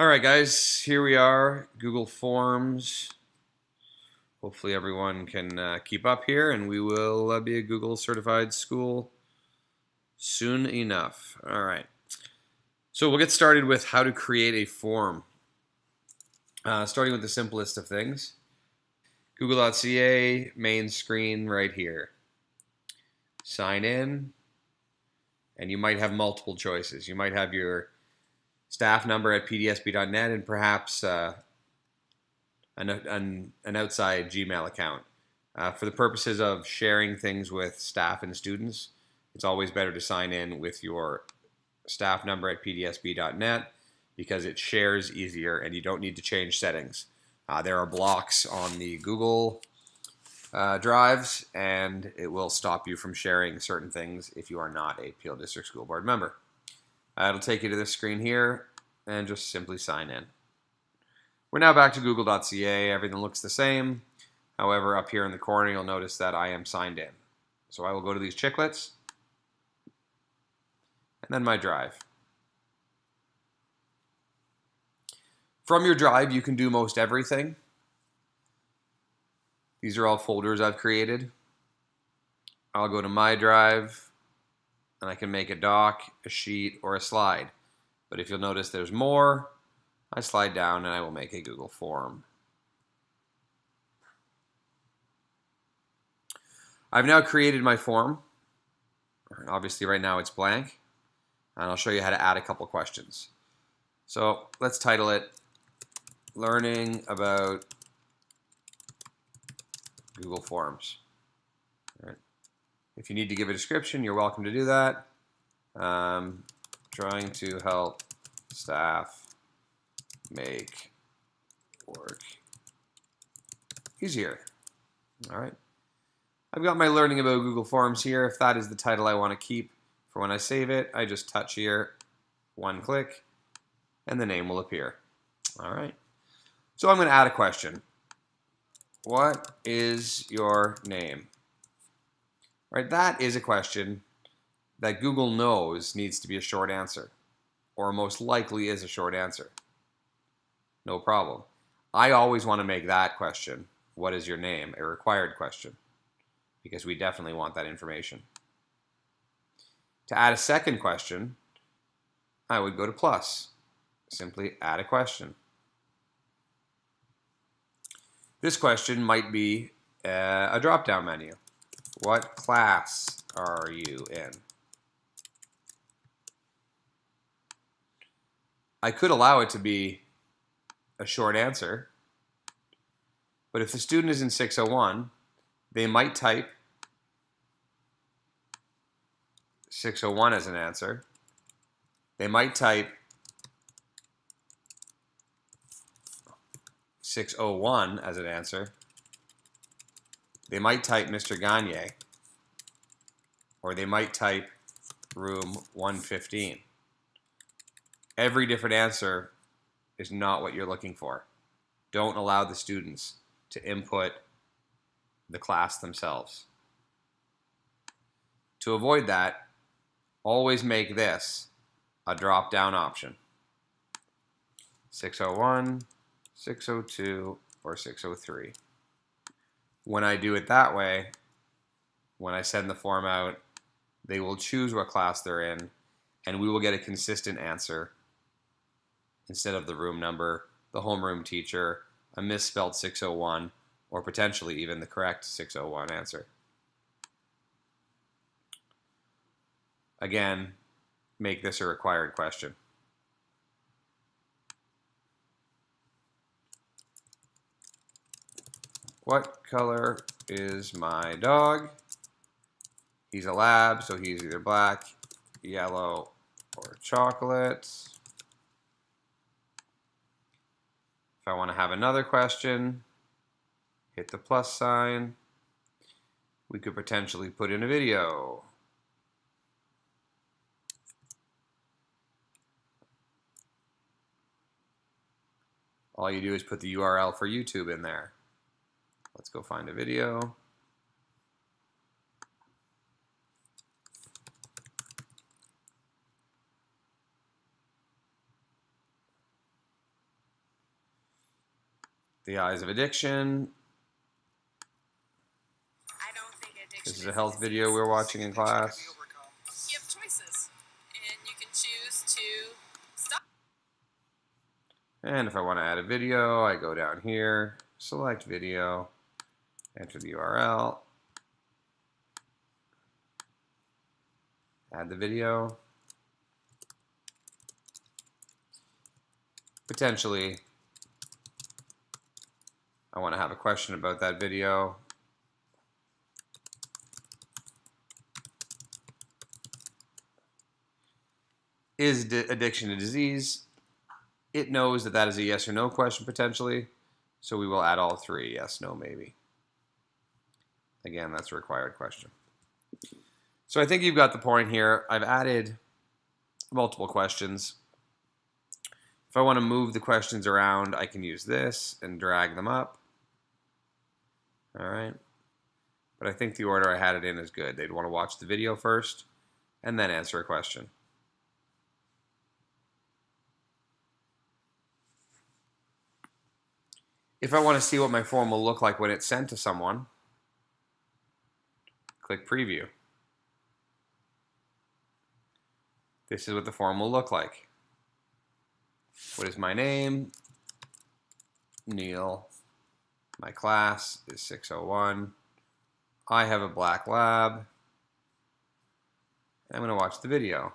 All right, guys, here we are, Google Forms. Hopefully everyone can keep up here, and we will be a Google certified school soon enough. All right, so we'll get started with how to create a form. Starting with the simplest of things. Google.ca, main screen right here. Sign in, and you might have multiple choices. You might have your staff number at pdsb.net and perhaps an outside Gmail account. For the purposes of sharing things with staff and students, it's always better to sign in with your staff number at pdsb.net because it shares easier and you don't need to change settings. There are blocks on the Google drives, and it will stop you from sharing certain things if you are not a Peel District School Board member. It'll take you to this screen here and just simply sign in. We're now back to google.ca. Everything looks the same. However, up here in the corner, you'll notice that I am signed in. So I will go to these chiclets and then my drive. From your drive, you can do most everything. These are all folders I've created. I'll go to my drive, and I can make a doc, a sheet, or a slide. But if you'll notice there's more, I slide down and I will make a Google form. I've now created my form. Obviously right now it's blank, and I'll show you how to add a couple questions. So let's title it Learning About Google Forms. All right. If you need to give a description, you're welcome to do that. Trying to help staff make work easier. All right. I've got my Learning About Google Forms here. If that is the title I want to keep for when I save it, I just touch here, one click, and the name will appear. All right. So I'm going to add a question. What is your name? Right, that is a question that Google knows needs to be a short answer, or most likely is a short answer. No problem. I always want to make that question, what is your name, a required question, because we definitely want that information. To add a second question, I would go to plus. Simply add a question. This question might be a drop-down menu. What class are you in? I could allow it to be a short answer, but if the student is in 601, they might type 601 as an answer. They might type 601 as an answer. They might type Mr. Gagne, or they might type room 115. Every different answer is not what you're looking for. Don't allow the students to input the class themselves. To avoid that, always make this a drop-down option. 601, 602, or 603. When I do it that way, when I send the form out, they will choose what class they're in, and we will get a consistent answer instead of the room number, the homeroom teacher, a misspelled 601, or potentially even the correct 601 answer. Again, make this a required question. What color is my dog? He's a lab, so he's either black, yellow, or chocolate. If I want to have another question, hit the plus sign. We could potentially put in a video. All you do is put the URL for YouTube in there. Let's go find a video. The Eyes of Addiction. I don't think addiction This is a health video we're watching in class. You have choices, and you can choose to stop. And if I want to add a video, I go down here, select video, enter the URL, add the video. Potentially, I want to have a question about that video. Is addiction a disease? It knows that that is a yes or no question potentially, so we will add all three, yes, no, maybe. Again, that's a required question. So I think you've got the point here. I've added multiple questions. If I want to move the questions around, I can use this and drag them up. All right. But I think the order I had it in is good. They'd want to watch the video first and then answer a question. If I want to see what my form will look like when it's sent to someone, click Preview. This is what the form will look like. What is my name? Neil. My class is 601. I have a black lab. I'm going to watch the video.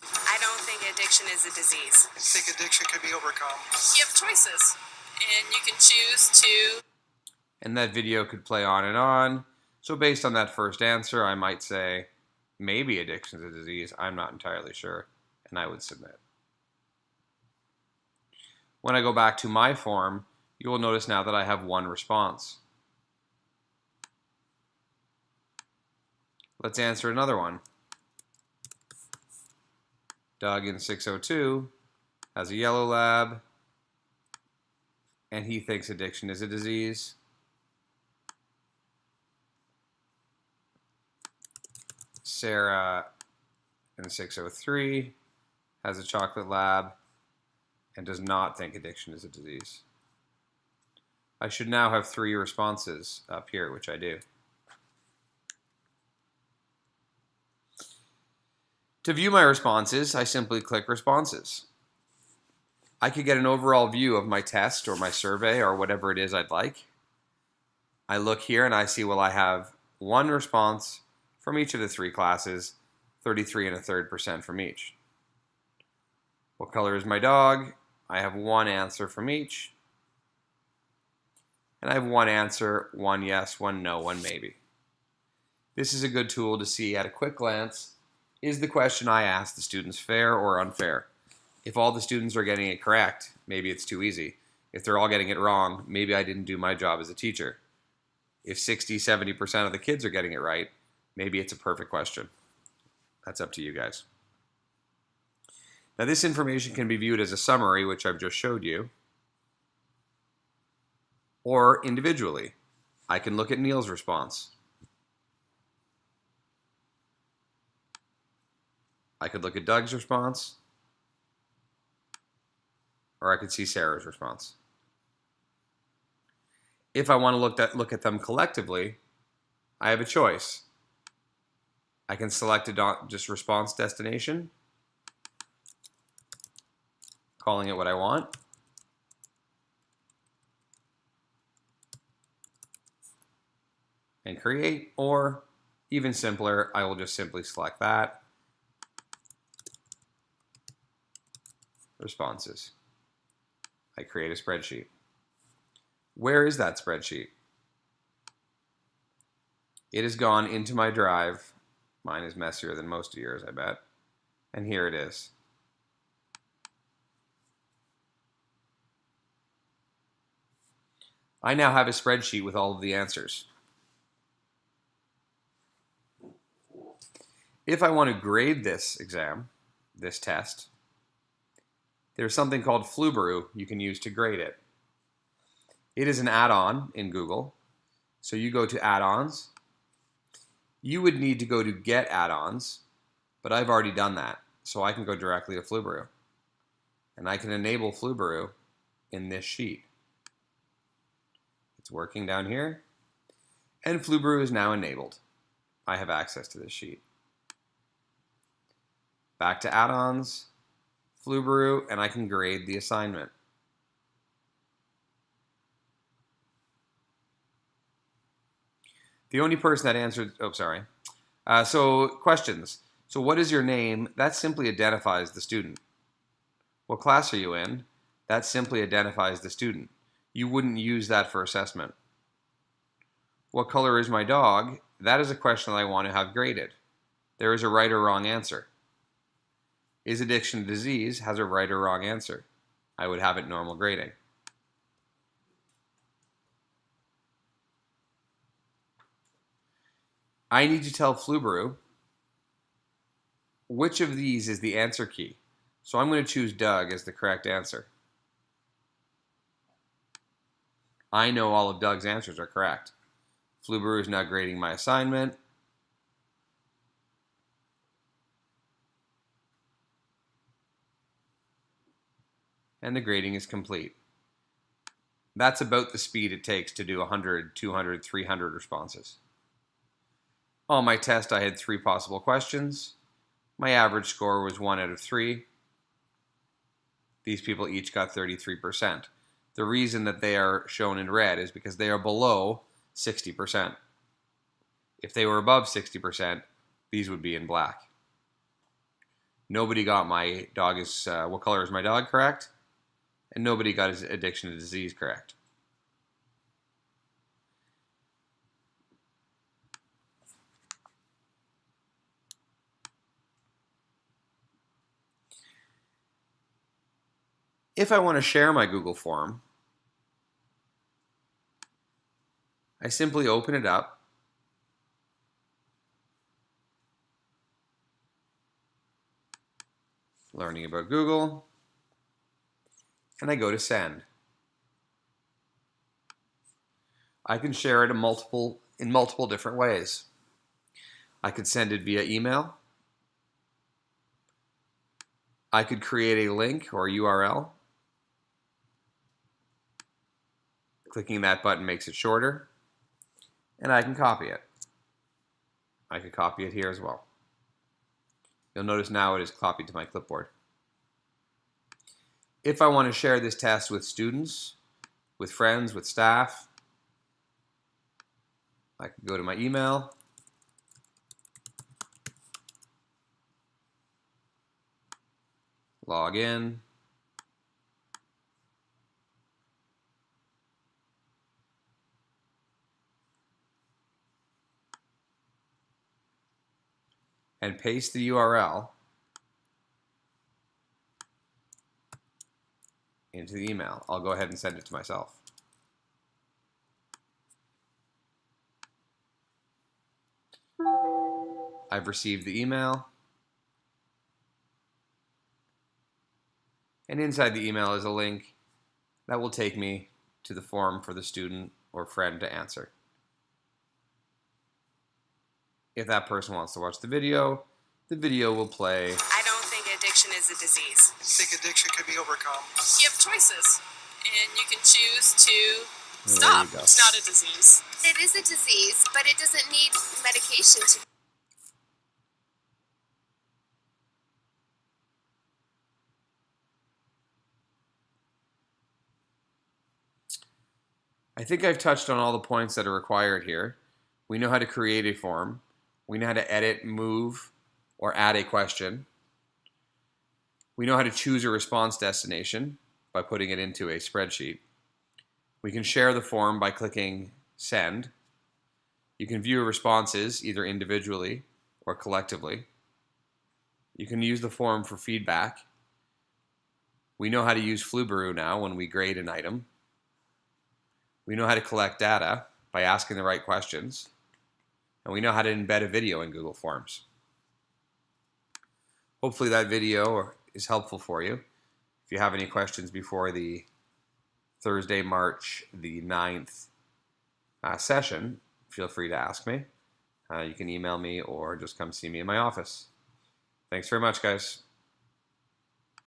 I don't think addiction is a disease. I think addiction can be overcome. You have choices, and you can choose to. And that video could play on and on. So based on that first answer, I might say, maybe addiction is a disease. I'm not entirely sure. And I would submit. When I go back to my form, you will notice now that I have one response. Let's answer another one. Doug in 602 has a yellow lab, and he thinks addiction is a disease. Sarah in 603 has a chocolate lab and does not think addiction is a disease. I should now have three responses up here, which I do. To view my responses, I simply click Responses. I could get an overall view of my test or my survey or whatever it is I'd like. I look here and I see, well, I have one response from each of the three classes, 33 1/3% from each. What color is my dog? I have one answer from each. And I have one answer, one yes, one no, one maybe. This is a good tool to see at a quick glance, is the question I asked the students fair or unfair? If all the students are getting it correct, maybe it's too easy. If they're all getting it wrong, maybe I didn't do my job as a teacher. If 60-70% of the kids are getting it right, maybe it's a perfect question. That's up to you guys. Now this information can be viewed as a summary, which I've just showed you, or individually. I can look at Neil's response. I could look at Doug's response, or I could see Sarah's response. If I want to look at them collectively, I have a choice. I can select a just response destination, calling it what I want. And create, or even simpler, I will just simply select that. Responses. I create a spreadsheet. Where is that spreadsheet? It has gone into my drive. Mine is messier than most of yours, I bet. And here it is. I now have a spreadsheet with all of the answers. If I want to grade this exam, this test, there's something called Flubaroo you can use to grade it. It is an add-on in Google. So you go to Add-ons. You would need to go to Get Add-ons, but I've already done that. So I can go directly to Flubaroo. And I can enable Flubaroo in this sheet. It's working down here, and Fluebrew is now enabled. I have access to this sheet. Back to add-ons, Fluebrew, and I can grade the assignment. The only person that answered, so questions. So what is your name? That simply identifies the student. What class are you in? That simply identifies the student. You wouldn't use that for assessment. What color is my dog? That is a question that I want to have graded. There is a right or wrong answer. Is addiction a disease? Has a right or wrong answer. I would have it normal grading. I need to tell Fluebrew which of these is the answer key. So I'm going to choose Doug as the correct answer. I know all of Doug's answers are correct. Fluebrew is now grading my assignment. And the grading is complete. That's about the speed it takes to do 100, 200, 300 responses. On my test, I had 3 possible questions. My average score was 1 out of 3. These people each got 33%. The reason that they are shown in red is because they are below 60%. If they were above 60%, these would be in black. Nobody got my dog is, what color is my dog correct? And nobody got his addiction to disease correct. If I want to share my Google form, I simply open it up. Learning about Google. And I go to send. I can share it in multiple different ways. I could send it via email. I could create a link or URL. Clicking that button makes it shorter. And I can copy it. I could copy it here as well. You'll notice now it is copied to my clipboard. If I want to share this test with students, with friends, with staff, I can go to my email. Log in. And paste the URL into the email. I'll go ahead and send it to myself. I've received the email. And inside the email is a link that will take me to the form for the student or friend to answer. If that person wants to watch the video will play. I don't think addiction is a disease. I think addiction could be overcome. You have choices, and you can choose to There stop. you go. It's not a disease. It is a disease, but it doesn't need medication to. I think I've touched on all the points that are required here. We know how to create a form. We know how to edit, move, or add a question. We know how to choose a response destination by putting it into a spreadsheet. We can share the form by clicking send. You can view responses either individually or collectively. You can use the form for feedback. We know how to use Fluebrew now when we grade an item. We know how to collect data by asking the right questions. And we know how to embed a video in Google Forms. Hopefully that video is helpful for you. If you have any questions before the Thursday, March the 9th session, feel free to ask me. You can email me or just come see me in my office. Thanks very much, guys.